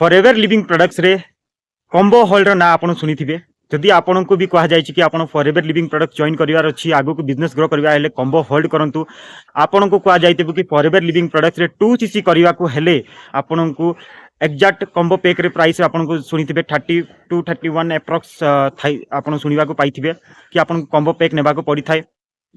Forever living products रे combo holder ना आपण सुनिथिबे जदि आपण को भी कहा जाय कि आपण फॉरएवर लिविंग प्रोडक्ट जॉइन करिवार अछि आगो को बिजनेस ग्रो करिवा हेले कॉम्बो होल्ड करंतु आपण को कहा जायते कि फॉरएवर लिविंग प्रोडक्ट्स रे 2cc करिवा को हेले आपण को एक्जाक्ट कॉम्बो पैक रे प्राइस आपण को सुनिथिबे 30 टू 31 एप्रोक्स आपण सुनिबा को पाइथिबे कि आपण कॉम्बो पैक नेबा को पड़ी थाए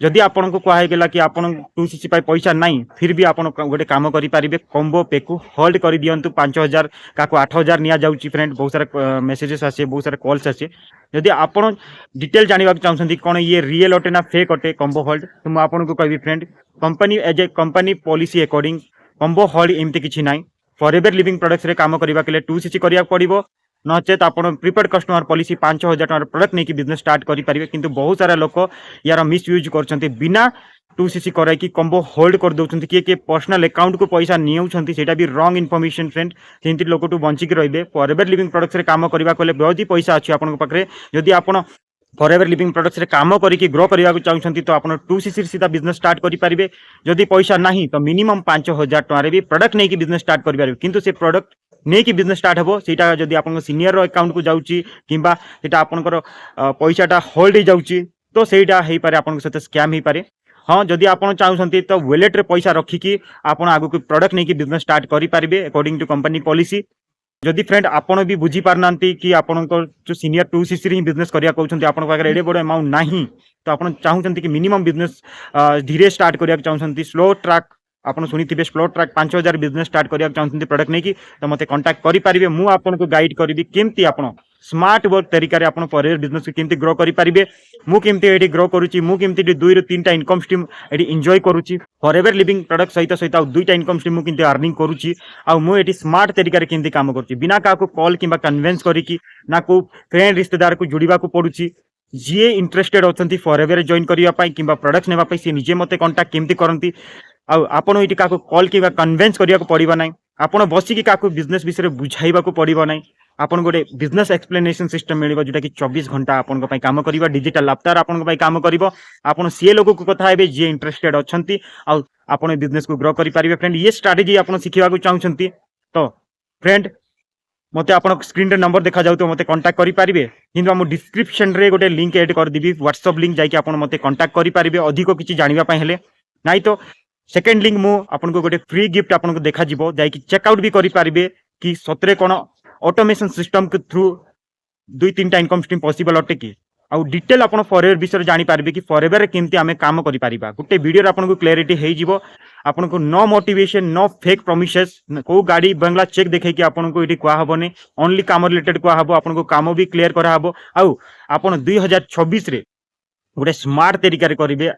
जदि आपण को कहा गेला कि आपण 2cc पाई पैसा नहीं फिर भी आपण गोटे काम करि पारिबे कॉम्बो पैक को होल्ड कर दियंतु 5000 काको 8000 निया जाउची फ्रेंड बहुत सारा मेसेजेस आसे बहुत सारा कॉल्स आसे जदि आपण डिटेल जानिबा चाहछंती कोन ये रियल अटे ना फेक अटे कॉम्बो होल्ड तो म आपण को कहबी friend company as a company policy according कॉम्बो होल्ड एमती किछि नाही फॉरएवर लिविंग प्रोडक्ट्स रे काम करबा के लिए 2cc करिया पड़िबो नचेत आप प्रिपेड कस्टमर पॉलिसी 5000 टकर प्रोडक्ट नहीं कि बिजनेस स्टार्ट करि पारिबे किंतु बहुत सारा लोक यार मिसयूज करछंती बिना 2cc कराई कि कॉम्बो होल्ड कर दउछंती के पर्सनल अकाउंट को पैसा नियउछंती सेटा भी रॉन्ग इन्फॉर्मेशन फ्रेंड सेंति लोक टू बंची के रहिबे फॉरएवर लिविंग प्रोडक्ट्स रे काम करबा कोले बहुत ही पैसा अछि आपन पाखरे जदि आपण फॉरएवर लिविंग प्रोडक्ट्स रे काम करिकि ग्रो करिया को चाहछंती तो आपण 2cc सीधा बिजनेस स्टार्ट करि पारिबे जदि पैसा नहीं तो मिनिमम 5000 टका रे भी प्रोडक्ट नहीं कि बिजनेस स्टार्ट करि पारिबे किंतु से प्रोडक्ट नहीं कि बिजनेस स्टार्ट हो सीटा जदि आपन सीनियर अकाउंट को जाउची किंबा सेटा आपनकर पैसाटा होल्ड हो जाउची तो सेटा हेई पारे आपन सते स्कैम हेई पारे हाँ जदि आपन चाहछंती तो वॉलेट रे पैसा रखिकी आपन आगु को प्रोडक्ट नहीं कि बिजनेस स्टार्ट करि पारिबे अकॉर्डिंग टू कंपनी पॉलिसी जदि फ्रेंड आपण भी बुझी पारनांती कि आपण जो सीनियर 2cc रे बिजनेस करिया कहउछंती आपण पाखरे एडे बड़ अमाउंट नाही तो आपण चाहछंती कि मिनिमम बिजनेस धीरे स्टार्ट करिया चाहछंती स्लो ट्रैक आपन सुनिथिबे स्लो ट्रैक 5000 बिजनेस स्टार्ट करिया चाहछंती प्रोडक्ट नहीं कि तो मते कांटेक्ट करि पारिबे मु आपन को गाइड करबी केमती आपन स्मार्ट वर्क तरीका रे आपन फॉरएवर बिजनेस को केमती ग्रो करि पारिबे मु केमती एडी ग्रो करूची मु केमती 2 ରୁ 3टा इनकम स्ट्रीम एडी एन्जॉय करूची फॉरएवर लिविंग प्रोडक्ट सहित सहित 2टा इनकम स्ट्रीम मु केमती अर्निंग करूची आ मु एडी स्मार्ट तरीका रे केमती काम करूची बिना का को कॉल किबा कन्विंस करिकी ना को फ्रेंड रिश्तेदार को जुड़ीबा को पड़ुची जी इंटरेस्टेड अछंती फॉरएवर जॉइन करिया पाई किबा प्रोडक्ट नेबा पाई से निजे मते कांटेक्ट केमती करंती आपण ये क्या कॉल कि कन्वेन्स करिया को पड़िबा नै आपण बसिकी का बिजनेस विषय बुझाइबा को पड़िबा नै आपण गोटे बिजनेस एक्सप्लेनेशन सिस्टम मिलिबो जोटा कि 24 घंटा आपण को पई काम करिबा डिजिटल अवतार आपण को पई काम करिबो आपण सी लोग को कथा हेबे जे इंटरेस्टेड अछंती आ आपण बिजनेस को ग्रो करि पारिबे फ्रेंड ये स्ट्रेटजी आपण सिखिबा को चाहछंती तो फ्रेंड मते आपण स्क्रीन रे नंबर देखा जाउ तो मते कांटेक्ट करि पारिबे किंतु हम डिस्क्रिप्शन रे गोटे लिंक ऐड कर दिबी व्हाट्सएप लिंक जाई कि आपण मते कांटेक्ट करि पारिबे अधिक किछि जानिबा पई हेले नाइ तो सेकेंड लिंक मु आपन को गोटे फ्री गिफ्ट आपन को देखा जिवो जाई कि चेकआउट भी करि पारिबे कि सतरे कोन ऑटोमेशन सिस्टम के थ्रू 2-3टा इनकम स्ट्रीम पॉसिबल अटे कि आ डिटेल आपन फॉरएवर विषय जानि पारिबे कि फॉरएवर केमती हमें काम करि पारिबा गोटे वीडियो रे आपन को क्लैरिटी हेई जिवो आपन को no motivation no fake promises को गाड़ी बंगला चेक देखे कि आपन को इटी कुआ हबोनी ओनली काम रिलेटेड कुआ हबो आपन को काम भी क्लियर करा हबो आ आपन 2026 रे गोटे स्मार्ट तरीका रे करिवे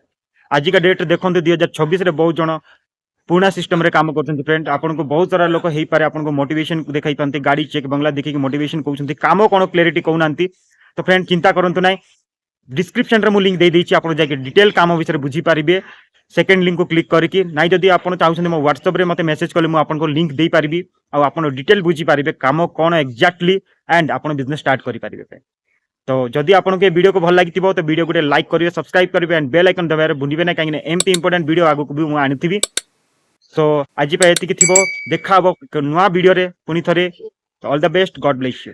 आज का डेट देखो 2026 रे बहुत जन पुराना सिस्टम रे काम करछंती फ्रेंड आपन को बहुत सारा लोक हेई पारे आपन को मोटिवेशन देखाई पांती गाड़ी चेक बंगला देखि कि मोटिवेशन कहउछंती काम कोन क्लैरिटी कहउनांती तो फ्रेंड चिंता करंतु नै डिस्क्रिप्शन रे मु लिंक दे देछि आपन जाके डिटेल काम विषय बुझी पारिबे सेकंड लिंक को क्लिक करके नाइ जदि आपन चाहउछंती मो व्हाट्सएप रे मते मेसेज करले मु आपन को लिंक देई पारिबी आ आपन डिटेल बुझी पारिबे काम कोन एक्जेक्टली एंड आपन बिजनेस स्टार्ट करि पारिबे फ्रेंड तो जदि आपन के वीडियो को भल लागि तो वीडियो को लाइक करिवे सब्सक्राइब करिवे एंड बेल आइकन दबारे भूलिबे ना काहे एमती इंपोर्टेंट वीडियो आगु को भी मु आनिथिबी सो आज पे एति कि थिबो देखा हबो नुवा वीडियो रे पुनी थरे all the best God bless you.